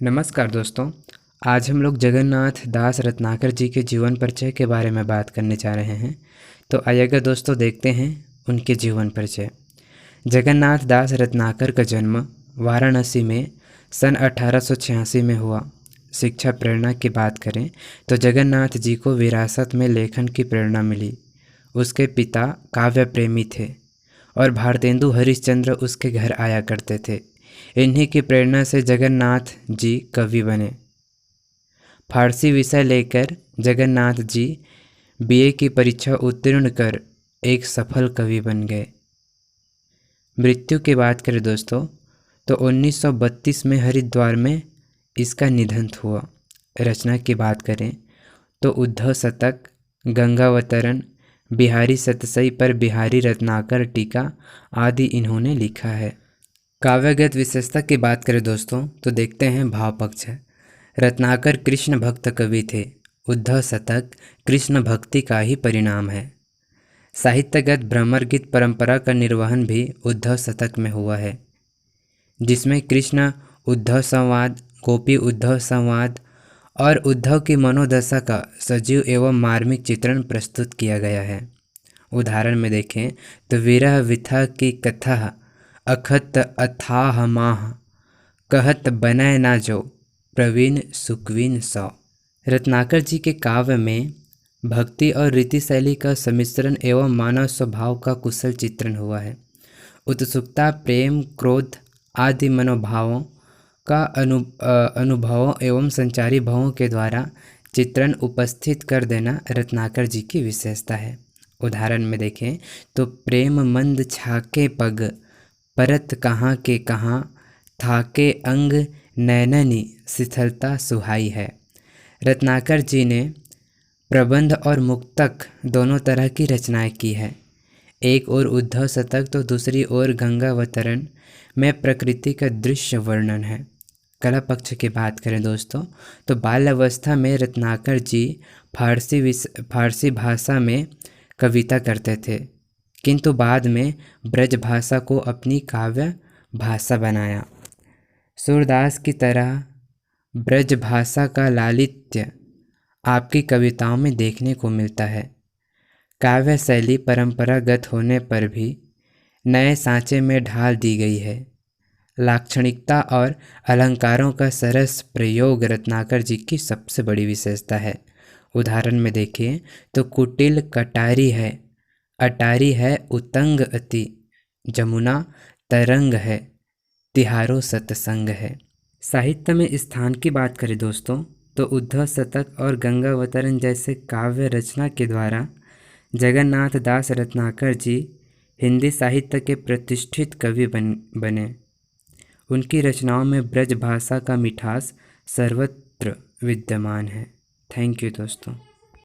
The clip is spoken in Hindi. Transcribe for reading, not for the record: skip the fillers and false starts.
नमस्कार दोस्तों। आज हम लोग जगन्नाथ दास रत्नाकर जी के जीवन परिचय के बारे में बात करने जा रहे हैं। तो आइएगा दोस्तों, देखते हैं उनके जीवन परिचय। जगन्नाथ दास रत्नाकर का जन्म वाराणसी में सन 1886 में हुआ। शिक्षा प्रेरणा की बात करें तो जगन्नाथ जी को विरासत में लेखन की प्रेरणा मिली। उसके पिता काव्य प्रेमी थे और भारतेंदु हरिश्चंद्र उसके घर आया करते थे। इन्हीं की प्रेरणा से जगन्नाथ जी कवि बने। फारसी विषय लेकर जगन्नाथ जी बीए की परीक्षा उत्तीर्ण कर एक सफल कवि बन गए। मृत्यु की बात करें दोस्तों तो 1932 में हरिद्वार में इसका निधन हुआ। रचना की बात करें तो उद्धव शतक, गंगावतरण, बिहारी सतसई पर बिहारी रत्नाकर टीका आदि इन्होंने लिखा है। काव्यगत विशेषता की बात करें दोस्तों तो देखते हैं भाव पक्ष है। रत्नाकर कृष्ण भक्त कवि थे। उद्धव शतक कृष्ण भक्ति का ही परिणाम है। साहित्यगत भ्रमर गीत परंपरा का निर्वहन भी उद्धव शतक में हुआ है, जिसमें कृष्ण उद्धव संवाद, गोपी उद्धव संवाद और उद्धव की मनोदशा का सजीव एवं मार्मिक चित्रण प्रस्तुत किया गया है। उदाहरण में देखें तो विरह विथा की कथा अखत अथाह माह, कहत बनय ना जो, प्रवीण सुकवीन सौ। रत्नाकर जी के काव्य में भक्ति और रीति शैली का सम्मिश्रण एवं मानव स्वभाव का कुशल चित्रण हुआ है। उत्सुकता, प्रेम, क्रोध आदि मनोभावों का अनुभवों एवं संचारी भावों के द्वारा चित्रण उपस्थित कर देना रत्नाकर जी की विशेषता है। उदाहरण में देखें तो प्रेम मंद छाके पग, परत कहाँ के कहाँ, थाके अंग नैननी शिथिलता सुहाई है। रत्नाकर जी ने प्रबंध और मुक्तक दोनों तरह की रचनाएं की है। एक ओर उद्धव शतक तो दूसरी ओर गंगावतरण में प्रकृति का दृश्य वर्णन है। कला पक्ष की बात करें दोस्तों तो बाल्यावस्था में रत्नाकर जी फारसी भाषा में कविता करते थे, किंतु बाद में ब्रज भाषा को अपनी काव्य भाषा बनाया। सूरदास की तरह ब्रज भाषा का लालित्य आपकी कविताओं में देखने को मिलता है। काव्य शैली परंपरागत होने पर भी नए सांचे में ढाल दी गई है। लाक्षणिकता और अलंकारों का सरस प्रयोग रत्नाकर जी की सबसे बड़ी विशेषता है। उदाहरण में देखें तो कुटिल कटारी है, अटारी है उतंग अति, जमुना तरंग है, तिहारो सतसंग है। साहित्य में स्थान की बात करें दोस्तों तो उद्धव शतक और गंगावतरण जैसे काव्य रचना के द्वारा जगन्नाथ दास रत्नाकर जी हिंदी साहित्य के प्रतिष्ठित कवि बने। उनकी रचनाओं में ब्रज भाषा का मिठास सर्वत्र विद्यमान है। थैंक यू दोस्तों।